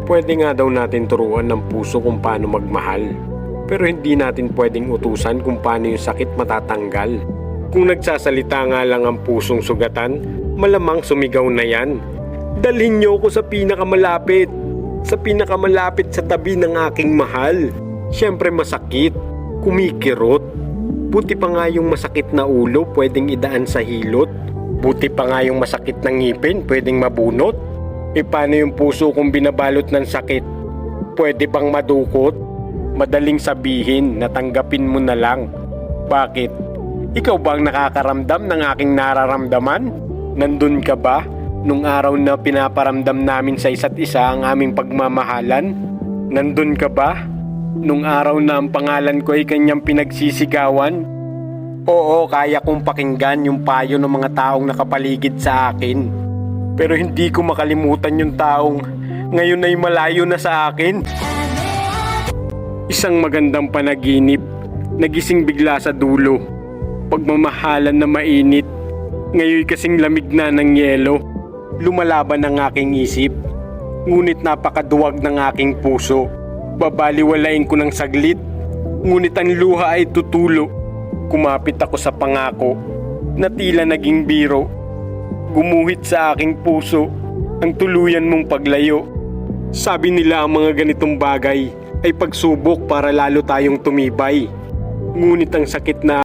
Pwede nga daw natin turuan ng puso kung paano magmahal, pero hindi natin pwedeng utusan kung paano yung sakit matatanggal. Kung nagsasalita nga lang ang pusong sugatan, malamang sumigaw na yan. Dalhin niyo ko sa pinakamalapit sa tabi ng aking mahal. Siyempre masakit, kumikirot. Buti pa nga yung masakit na ulo pwedeng idaan sa hilot. Buti pa nga yung masakit ng ngipin pwedeng mabunot. E paano yung puso kung binabalot ng sakit? Pwede bang madukot? Madaling sabihin, natanggapin mo na lang. Bakit? Ikaw ba ang nakakaramdam ng aking nararamdaman? Nandun ka ba nung araw na pinaparamdam namin sa isa't isa ang aming pagmamahalan? Nandun ka ba nung araw na ang pangalan ko ay kanyang pinagsisigawan? Oo, kaya kong pakinggan yung payo ng mga taong nakapaligid sa akin. Pero hindi ko makalimutan yung taong ngayon ay malayo na sa akin. Isang magandang panaginip, nagising bigla sa dulo. Pagmamahalan na mainit, ngayon kasing lamig na ng yelo. Lumalaban ang aking isip, ngunit napakaduwag ng aking puso. Babaliwalain ko ng saglit, ngunit ang luha ay tutulo. Kumapit ako sa pangako, na tila naging biro. Gumuhit sa aking puso ang tuluyan mong paglayo. Sabi nila ang mga ganitong bagay ay pagsubok para lalo tayong tumibay. Ngunit ang sakit na